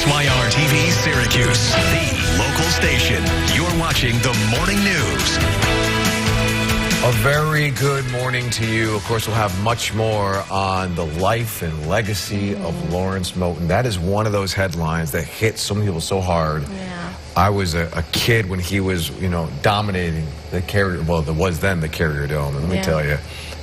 ITheir TV Syracuse, the local station. You're watching the morning news. A very good morning to you. Of course, we'll have much more on the life and legacy of Lawrence Moten. That is one of those headlines that hit some people so hard. Yeah. I was a kid when he was, dominating the Carrier, well, there was then the Carrier Dome. And let me tell you,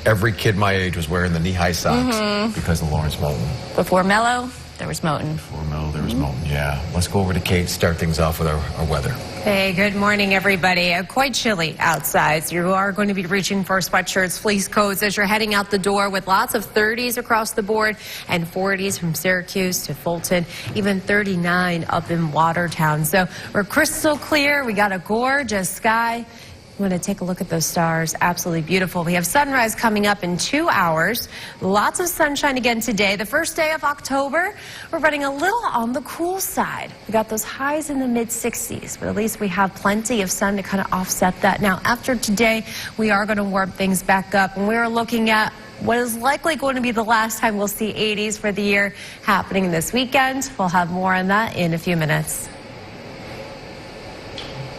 every kid my age was wearing the knee-high socks because of Lawrence Moten. Before Mello, there was Moten. Before Mello, there was Moten, yeah. Let's go over to Kate, start things off with our weather. Hey, good morning, everybody. Quite chilly outside, so you are going to be reaching for sweatshirts, fleece coats as you're heading out the door, with lots of 30s across the board and 40s from Syracuse to Fulton, even 39 up in Watertown. So we're crystal clear. We got a gorgeous sky. I'm going to take a look at those stars. Absolutely beautiful. We have sunrise coming up in 2 hours. Lots of sunshine again today. The first day of October, we're running a little on the cool side. We got those highs in the mid-60s, but at least we have plenty of sun to kind of offset that. Now, after today, we are going to warm things back up, and we're looking at what is likely going to be the last time we'll see 80s for the year happening this weekend. We'll have more on that in a few minutes.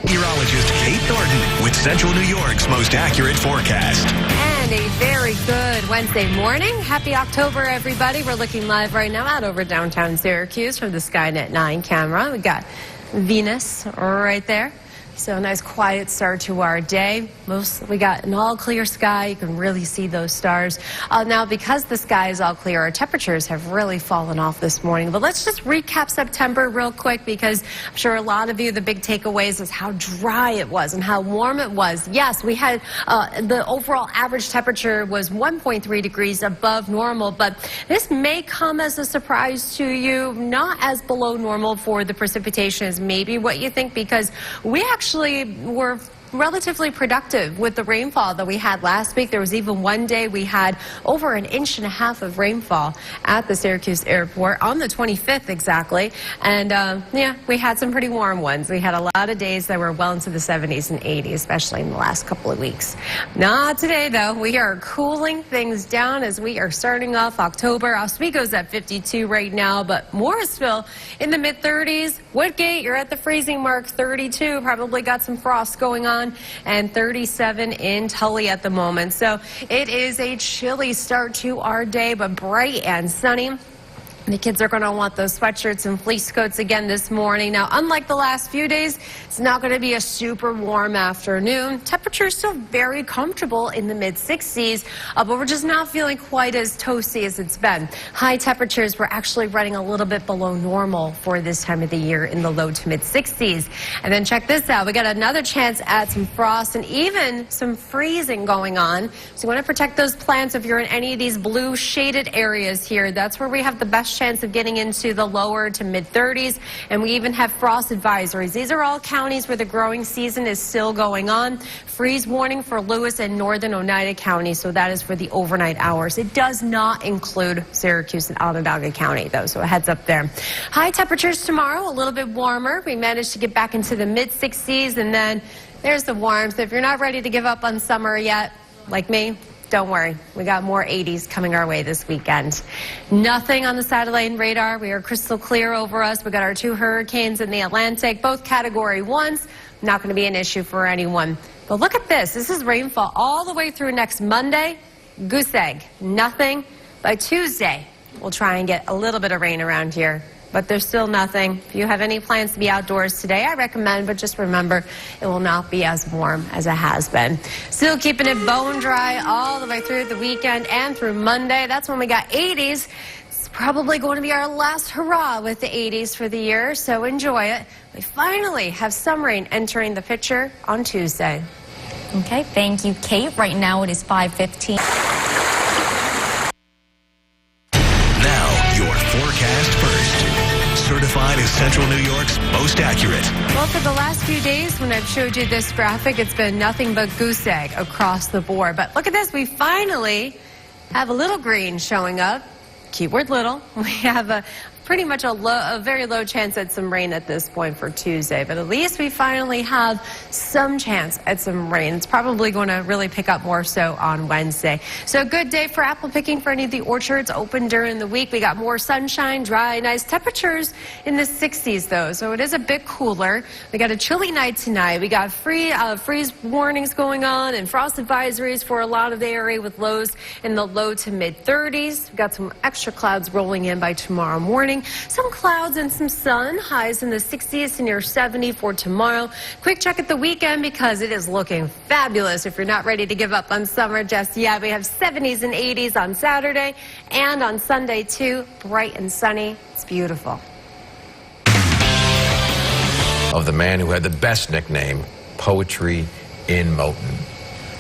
Meteorologist Kate Thornton with Central New York's most accurate forecast. And a very good Wednesday morning. Happy October, everybody. We're looking live right now out over downtown Syracuse from the Skynet 9 camera. We got Venus right there. So a nice quiet start to our day. We got an all clear sky. You can really see those stars. Now, because the sky is all clear, our temperatures have really fallen off this morning. But let's just recap September real quick, because I'm sure a lot of you, the big takeaways is how dry it was and how warm it was. Yes, we had the overall average temperature was 1.3 degrees above normal, but this may come as a surprise to you, not as below normal for the precipitation as maybe what you think, because we actually were relatively productive with the rainfall that we had last week. There was even one day we had over 1.5 inches of rainfall at the Syracuse airport on the 25th exactly. And yeah, we had some pretty warm ones. We had a lot of days that were well into the 70s and 80s, especially in the last couple of weeks. Not today, though. We are cooling things down as we are starting off October. Oswego's at 52 right now, but Morrisville in the mid-30s. Woodgate, you're at the freezing mark, 32. Probably got some frost going on. And 37 in Tully at the moment. So it is a chilly start to our day, but bright and sunny. The kids are going to want those sweatshirts and fleece coats again this morning. Now, unlike the last few days, it's not going to be a super warm afternoon. Temperatures still very comfortable in the mid-60s, but we're just not feeling quite as toasty as it's been. High temperatures, we're actually running a little bit below normal for this time of the year in the low to mid-60s. And then check this out. We got another chance at some frost and even some freezing going on. So you want to protect those plants if you're in any of these blue shaded areas here. That's where we have the best chance of getting into the lower to mid-30s, and we even have frost advisories. These are all counties where the growing season is still going on. Freeze warning for Lewis and northern Oneida County, so that is for the overnight hours. It does not include Syracuse and Onondaga County, though, so a heads up there. High temperatures tomorrow, a little bit warmer. We managed to get back into the mid-60s, and then there's the warmth. If you're not ready to give up on summer yet, like me, don't worry, we got more 80s coming our way this weekend. Nothing on the satellite radar. We are crystal clear over us. We got our 2 hurricanes in the Atlantic, both category 1s. Not going to be an issue for anyone. But look at this. This is rainfall all the way through next Monday. Goose egg, nothing. By Tuesday, we'll try and get a little bit of rain around here. But there's still nothing. If you have any plans to be outdoors today, I recommend, but just remember, it will not be as warm as it has been. Still keeping it bone dry all the way through the weekend and through Monday. That's when we got 80s. It's probably going to be our last hurrah with the 80s for the year, so enjoy it. We finally have some rain entering the picture on Tuesday. Okay, thank you, Kate. Right now it is 5:15. Now, your forecast first. Certified as Central New York's most accurate. Well, for the last few days when I've showed you this graphic, it's been nothing but goose egg across the board. But look at this. We finally have a little green showing up. Keyword little. We have a pretty much a very low chance at some rain at this point for Tuesday. But at least we finally have some chance at some rain. It's probably going to really pick up more so on Wednesday. So a good day for apple picking for any of the orchards open during the week. We got more sunshine, dry, nice temperatures in the 60s though. So it is a bit cooler. We got a chilly night tonight. We got freeze warnings going on and frost advisories for a lot of the area with lows in the low to mid 30s. We got some extra clouds rolling in by tomorrow morning. Some clouds and some sun. Highs in the 60s to near 70 for tomorrow. Quick check at the weekend because it is looking fabulous if you're not ready to give up on summer just yet. We have 70s and 80s on Saturday and on Sunday too. Bright and sunny. It's beautiful. Of the man who had the best nickname, Poetry in Moton.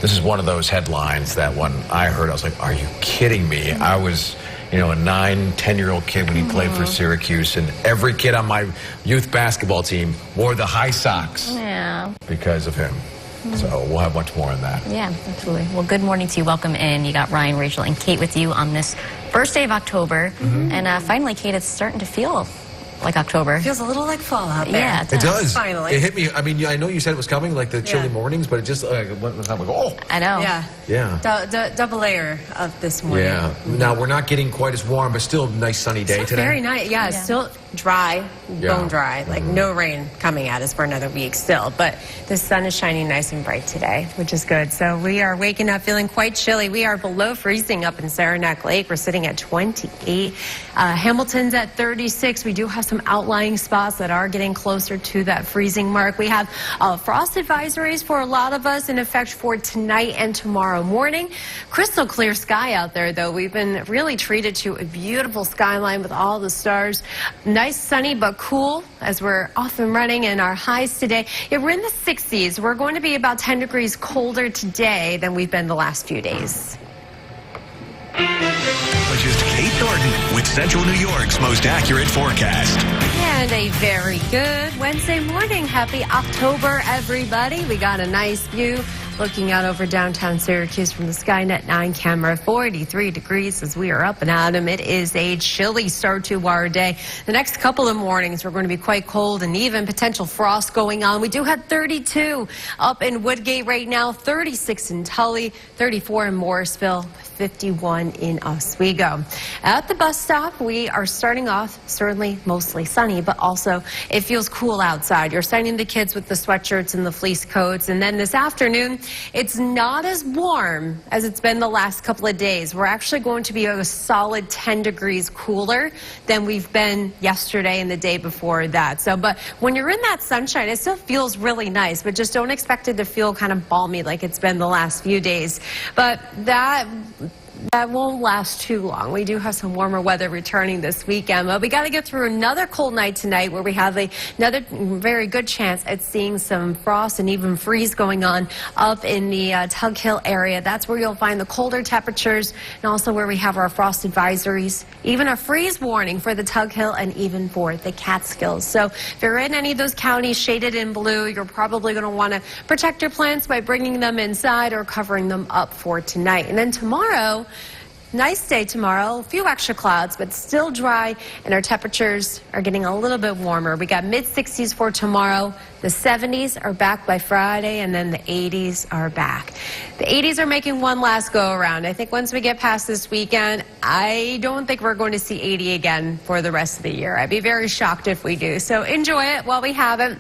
This is one of those headlines that when I heard, I was like, are you kidding me? I was, a 9-10-year-old kid when he played for Syracuse, and every kid on my youth basketball team wore the high socks because of him. So we'll have much more on that. Yeah, absolutely. Well, good morning to you. Welcome in. You got Ryan, Rachel, and Kate with you on this first day of October. And finally, Kate, it's starting to feel like October. Feels a little like fall out there. Yeah, it does. Finally. It hit me. I mean, I know you said it was coming, like the chilly mornings, but it just went time. I go, oh. I know. Yeah. Double layer of this morning. Yeah. Now, we're not getting quite as warm, but still a nice sunny day today. Very nice. Yeah, still dry, bone dry. Like no rain coming at us for another week still. But the sun is shining nice and bright today, which is good. So we are waking up feeling quite chilly. We are below freezing up in Saranac Lake. We're sitting at 28. Hamilton's at 36. We do have some outlying spots that are getting closer to that freezing mark. We have frost advisories for a lot of us in effect for tonight and tomorrow morning. Crystal clear sky out there, though. We've been really treated to a beautiful skyline with all the stars. Nice, sunny, but cool as we're off and running. And our highs today, we're in the 60s. We're going to be about 10 degrees colder today than we've been the last few days. Which is Kate Thornton with Central New York's most accurate forecast. And a very good Wednesday morning. Happy October, everybody. We got a nice view looking out over downtown Syracuse from the Skynet 9 camera. 43 degrees as we are up and at 'em. It is a chilly start to our day. The next couple of mornings we're going to be quite cold and even potential frost going on. We do have 32 up in Woodgate right now, 36 in Tully, 34 in Morrisville, 51 in Oswego. At the bus stop, we are starting off certainly mostly sunny, but also it feels cool outside. You're sending the kids with the sweatshirts and the fleece coats, and then this afternoon, it's not as warm as it's been the last couple of days. We're actually going to be a solid 10 degrees cooler than we've been yesterday and the day before that. So, but when you're in that sunshine, it still feels really nice, but just don't expect it to feel kind of balmy like it's been the last few days. But that won't last too long. We do have some warmer weather returning this weekend, but we got to get through another cold night tonight where we have another very good chance at seeing some frost and even freeze going on up in the Tug Hill area. That's where you'll find the colder temperatures and also where we have our frost advisories, even a freeze warning for the Tug Hill and even for the Catskills. So if you're in any of those counties shaded in blue, you're probably going to want to protect your plants by bringing them inside or covering them up for tonight. And then tomorrow, nice day tomorrow, a few extra clouds, but still dry, and our temperatures are getting a little bit warmer. We got mid-60s for tomorrow. The 70s are back by Friday, and then the 80s are back. The 80s are making one last go around. I think once we get past this weekend, I don't think we're going to see 80 again for the rest of the year. I'd be very shocked if we do. So enjoy it while we have it,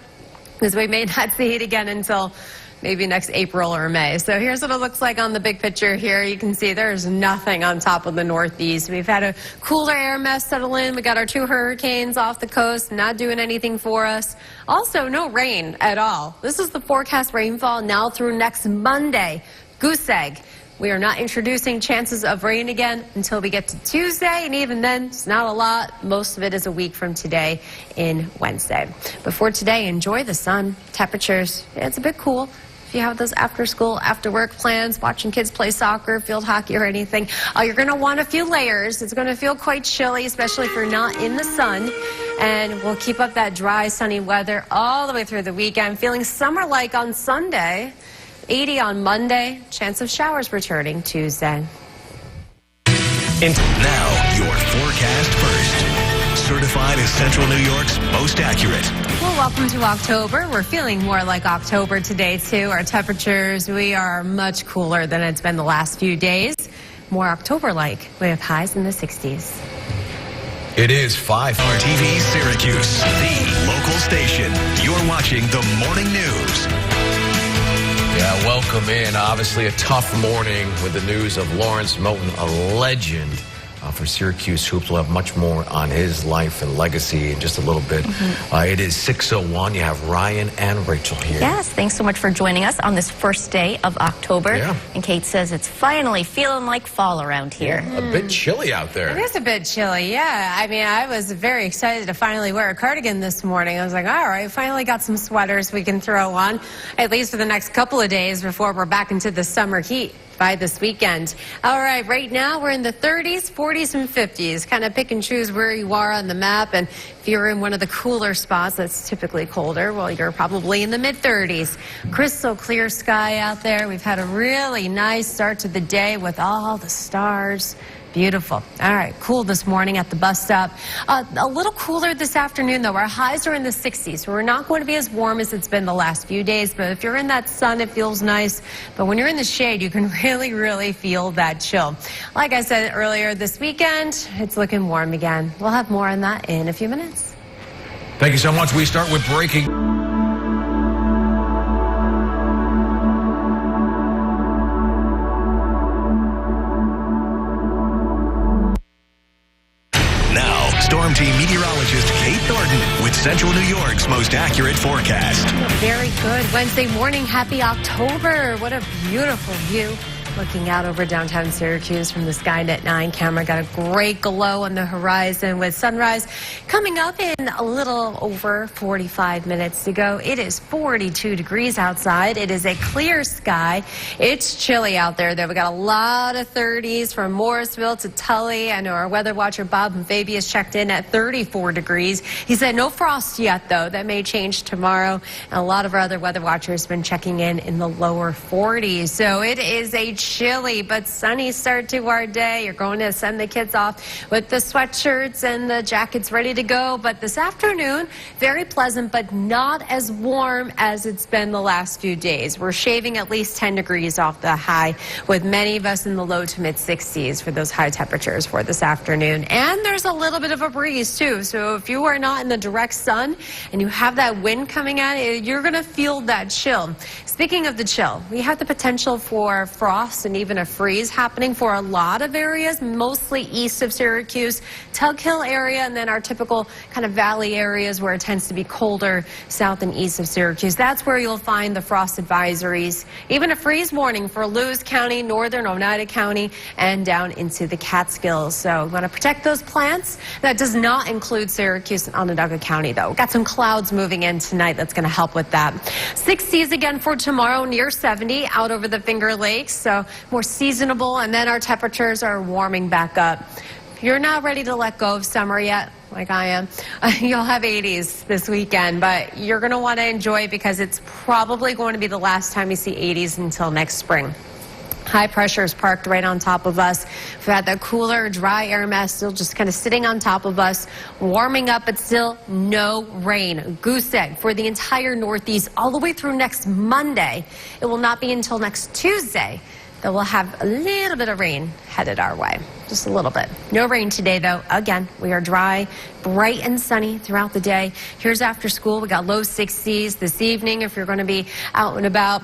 because we may not see it again until maybe next April or May. So here's what it looks like on the big picture here. You can see there's nothing on top of the Northeast. We've had a cooler air mass settle in. We got our 2 hurricanes off the coast, not doing anything for us. Also, no rain at all. This is the forecast rainfall now through next Monday. Goose egg. We are not introducing chances of rain again until we get to Tuesday, and even then, it's not a lot. Most of it is a week from today in Wednesday. Before today, enjoy the sun. Temperatures, it's a bit cool. If you have those after school, after work plans, watching kids play soccer, field hockey, or anything, you're going to want a few layers. It's going to feel quite chilly, especially if you're not in the sun. And we'll keep up that dry, sunny weather all the way through the weekend. Feeling summer-like on Sunday, 80 on Monday, chance of showers returning Tuesday. Now, your forecast first. certified as Central New York's most accurate. Well, welcome to October. We're feeling more like October today, too. Our temperatures, we are much cooler than it's been the last few days. More October-like. We have highs in the 60s. It is 5. RTV Syracuse, the local station. You're watching the morning news. Yeah, welcome in. Obviously a tough morning with the news of Lawrence Moten, a legend for Syracuse hoops. We'll have much more on his life and legacy in just a little bit. It is 6:01. You have Ryan and Rachel here. Yes, thanks so much for joining us on this first day of October. Yeah. And Kate says it's finally feeling like fall around here. A bit chilly out there. It is a bit chilly, yeah. I mean, I was very excited to finally wear a cardigan this morning. I was like, all right, finally got some sweaters we can throw on, at least for the next couple of days before we're back into the summer heat by this weekend. All right, right now we're in the 30s, 40s, and 50s. Kind of pick and choose where you are on the map. And if you're in one of the cooler spots that's typically colder, well, you're probably in the mid-30s. Crystal clear sky out there. We've had a really nice start to the day with all the stars. Beautiful. All right, cool this morning at the bus stop. A little cooler this afternoon, though. Our highs are in the 60s, so we're not going to be as warm as it's been the last few days. But if you're in that sun, it feels nice. But when you're in the shade, you can really feel that chill. Like I said earlier, this weekend, it's looking warm again. We'll have more on that in a few minutes. Thank you so much. We start with breaking. Storm Team meteorologist Kate Thornton with Central New York's most accurate forecast. Very good Wednesday morning. Happy October. What a beautiful view. Looking out over downtown Syracuse from the Skynet 9 camera. Got a great glow on the horizon with sunrise coming up in a little over 45 minutes to go. It is 42 degrees outside. It is a clear sky. It's chilly out there, though. We got a lot of 30s from Morrisville to Tully. I know our weather watcher Bob and Fabius checked in at 34 degrees. He said no frost yet, though. That may change tomorrow. And a lot of our other weather watchers have been checking in the lower 40s. So it is a chilly but sunny start to our day. You're going to send the kids off with the sweatshirts and the jackets ready to go. But this afternoon, very pleasant, but not as warm as it's been the last few days. We're shaving at least 10 degrees off the high, with many of us in the low to mid 60s for those high temperatures for this afternoon. And there's a little bit of a breeze too. So if you are not in the direct sun and you have that wind coming at you, you're going to feel that chill. Speaking of the chill, we have the potential for frost and even a freeze happening for a lot of areas, mostly east of Syracuse, Tug Hill area, and then our typical kind of valley areas where it tends to be colder south and east of Syracuse. That's where you'll find the frost advisories, even a freeze warning for Lewis County, northern Oneida County, and down into the Catskills. So we want to protect those plants. That does not include Syracuse and Onondaga County, though. We've got some clouds moving in tonight that's going to help with that. 60s again for tomorrow, near 70 out over the Finger Lakes. So more seasonable, and then our temperatures are warming back up. If you're not ready to let go of summer yet, like I am, you'll have 80s this weekend, but you're going to want to enjoy it because it's probably going to be the last time you see 80s until next spring. High pressure is parked right on top of us. We've had that cooler, dry air mass still just kind of sitting on top of us, warming up, but still no rain. Goose egg for the entire Northeast all the way through next Monday. It will not be until next Tuesday that we'll have a little bit of rain headed our way. Just a little bit. No rain today, though. Again, we are dry, bright and sunny throughout the day. Here's after school. We got low 60s this evening. If you're going to be out and about,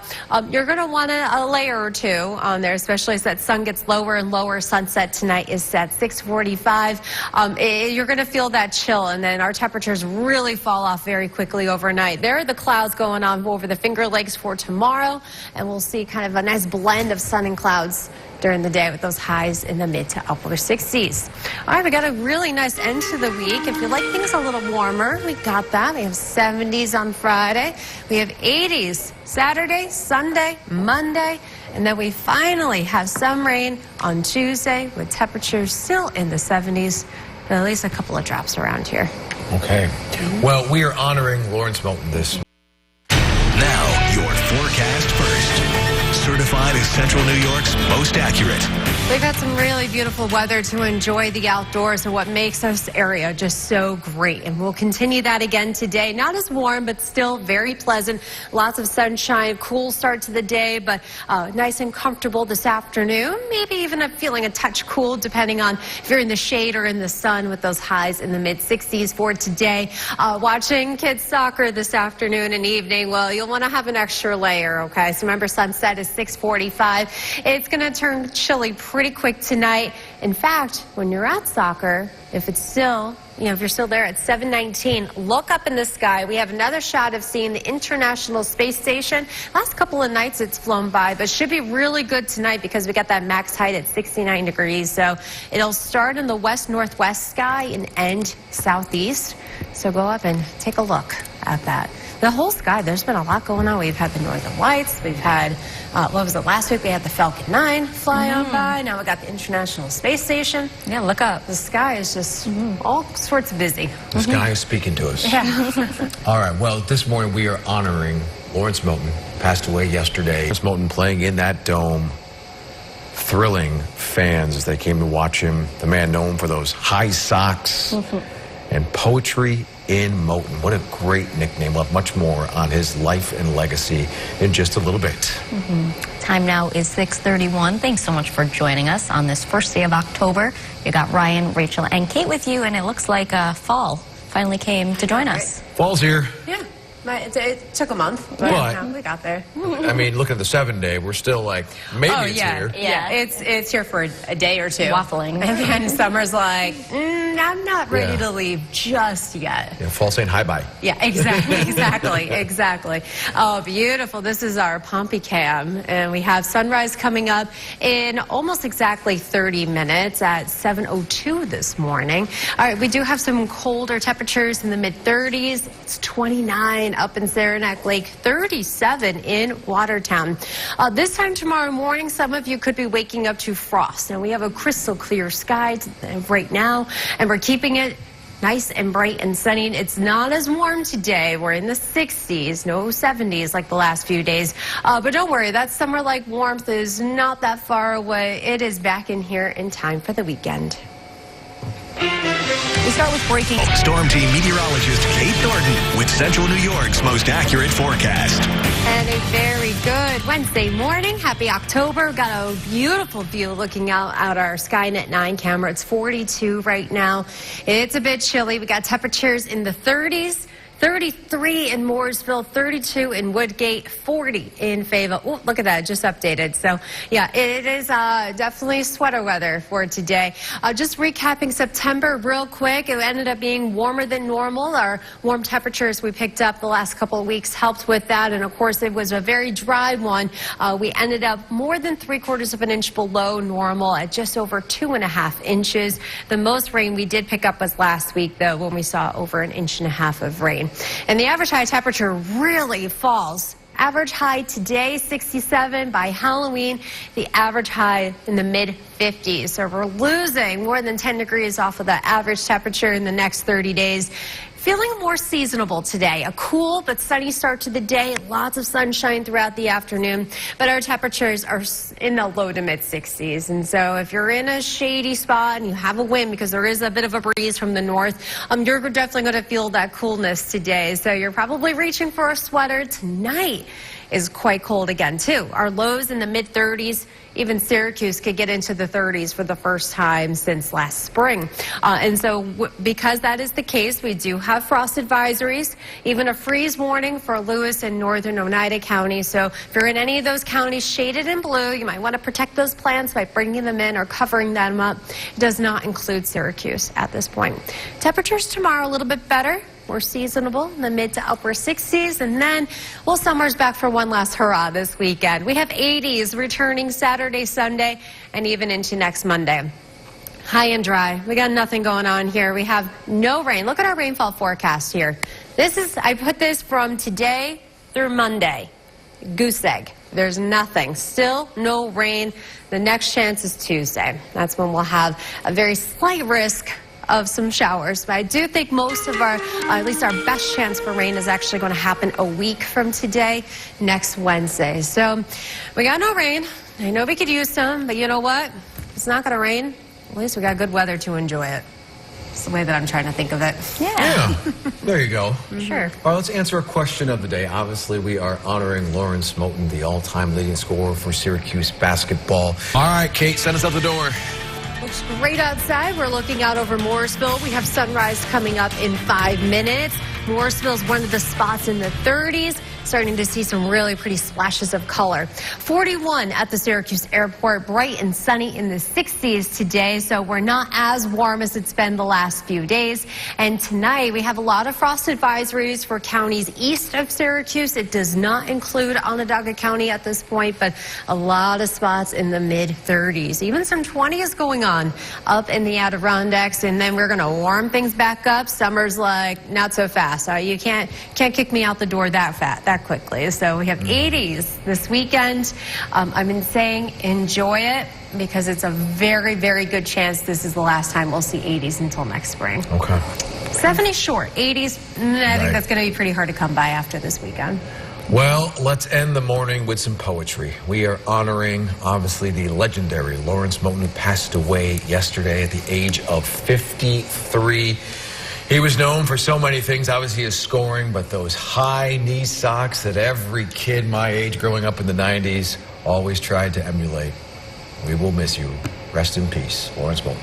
you're going to want a layer or two on there, especially as that sun gets lower and lower. Sunset tonight is at 6:45. You're going to feel that chill, and then our temperatures really fall off very quickly overnight. There are the clouds going on over the Finger Lakes for tomorrow, and we'll see kind of a nice blend of sun and clouds during the day with those highs in the mid to upper 60s. All right, we got a really nice end to the week. If you like things a little warmer, we got that. We have 70s on Friday. We have 80s Saturday, Sunday, Monday, and then we finally have some rain on Tuesday with temperatures still in the 70s, but at least a couple of drops around here. Okay. Well, we are honoring Lawrence Moten this. Now, your forecast first. certified as Central New York's most accurate. We've had some really beautiful weather to enjoy the outdoors and what makes this area just so great. And we'll continue that again today. Not as warm, but still very pleasant. Lots of sunshine, cool start to the day, but nice and comfortable this afternoon. Maybe even feeling a touch cool depending on if you're in the shade or in the sun, with those highs in the mid-60s for today. Watching kids soccer this afternoon and evening, well, you'll want to have an extra layer, okay? So remember, sunset is 6:45. It's going to turn chilly pretty quick tonight. In fact, when you're at soccer, if it's still, if you're still there at 7:19, look up in the sky. We have another shot of seeing the International Space Station. Last couple of nights it's flown by, but should be really good tonight because we got that max height at 69 degrees. So it'll start in the west-northwest sky and end southeast. So go up and take a look at that. The whole sky, there's been a lot going on. We've had the Northern Lights. We've had, what was it, last week we had the Falcon 9 fly on by. Now we got the International Space Station. Yeah, look up. The sky is just all sorts of busy. The sky is speaking to us. Yeah. All right, well, this morning we are honoring Lawrence Moten, passed away yesterday. Lawrence Moten playing in that dome, thrilling fans as they came to watch him. The man known for those high socks and poetry in Moten. What a great nickname. We'll have much more on his life and legacy in just a little bit. Time now is 6:31. Thanks so much for joining us on this first day of October. You got Ryan, Rachel, and Kate with you, and it looks like fall finally came to join us. Fall's here. Yeah. It took a month, but we got there. I mean, look at the 7-day. We're still like, maybe it's here. Yeah, it's here for a day or two. Waffling. And then summer's like, I'm not ready to leave just yet. Yeah, fall saying hi-bye. Yeah, exactly. Oh, beautiful. This is our Pompey cam, and we have sunrise coming up in almost exactly 30 minutes at 7:02 this morning. All right, we do have some colder temperatures in the mid-30s. It's 29 up in Saranac Lake, 37 in Watertown. This time tomorrow morning, some of you could be waking up to frost. Now, we have a crystal clear sky right now, and we're keeping it nice and bright and sunny. It's not as warm today. We're in the 60s, no 70s like the last few days. But don't worry, that summer-like warmth is not that far away. It is back in here in time for the weekend. We start with breaking. Storm Team meteorologist Kate Thornton with Central New York's most accurate forecast. And a very good Wednesday morning. Happy October. Got a beautiful view looking out our Skynet 9 camera. It's 42 right now. It's a bit chilly. We got temperatures in the 30s. 33 in Mooresville, 32 in Woodgate, 40 in Fayetteville. Oh, look at that, just updated. So, yeah, it is definitely sweater weather for today. Just recapping September real quick. It ended up being warmer than normal. Our warm temperatures we picked up the last couple of weeks helped with that. And, of course, it was a very dry one. We ended up more than 3/4 of an inch below normal at just over 2.5 inches. The most rain we did pick up was last week, though, when we saw over 1.5 inches of rain. And the average high temperature really falls. Average high today, 67. By Halloween, the average high in the mid-50s. So we're losing more than 10 degrees off of that average temperature in the next 30 days. Feeling more seasonable today. A cool but sunny start to the day. Lots of sunshine throughout the afternoon. But our temperatures are in the low to mid-60s. And so if you're in a shady spot and you have a wind, because there is a bit of a breeze from the north, you're definitely going to feel that coolness today. So you're probably reaching for a sweater. Tonight is quite cold again, too. Our lows in the mid-30s. Even Syracuse could get into the 30s for the first time since last spring. And so because that is the case, we do have frost advisories, even a freeze warning for Lewis and northern Oneida County. So if you're in any of those counties shaded in blue, you might want to protect those plants by bringing them in or covering them up. It does not include Syracuse at this point. Temperatures tomorrow a little bit better. More seasonable in the mid to upper 60s. And then, well, summer's back for one last hurrah this weekend. We have 80s returning Saturday, Sunday, and even into next Monday. High and dry. We got nothing going on here. We have no rain. Look at our rainfall forecast here. I put this from today through Monday. Goose egg. There's nothing. Still no rain. The next chance is Tuesday. That's when we'll have a very slight risk of some showers. But I do think most of our, at least our best chance for rain is actually going to happen a week from today, next Wednesday. So we got no rain. I know we could use some, but you know what? It's not going to rain. At least we got good weather to enjoy it. It's the way that I'm trying to think of it. Yeah. There you go. Sure. All right, let's answer a question of the day. Obviously, we are honoring Lawrence Moten, the all-time leading scorer for Syracuse basketball. All right, Kate, send us out the door. Looks great outside. We're looking out over Morrisville. We have sunrise coming up in 5 minutes. Morrisville is one of the spots in the 30s. Starting to see some really pretty splashes of color. 41 at the Syracuse airport, bright and sunny in the 60s today, so we're not as warm as it's been the last few days. And tonight we have a lot of frost advisories for counties east of Syracuse. It does not include Onondaga County at this point, but a lot of spots in the mid-30s. Even some 20s going on up in the Adirondacks, and then we're going to warm things back up. Summer's like not so fast. You can't kick me out the door that quickly. So we have 80s this weekend. I've been saying enjoy it because it's a very, very good chance this is the last time we'll see 80s until next spring. Okay. 70s short, 80s, I think that's going to be pretty hard to come by after this weekend. Well, let's end the morning with some poetry. We are honoring, obviously, the legendary Lawrence Moten, who passed away yesterday at the age of 53. He was known for so many things, obviously his scoring, but those high knee socks that every kid my age growing up in the 90s always tried to emulate. We will miss you. Rest in peace, Lawrence Moten.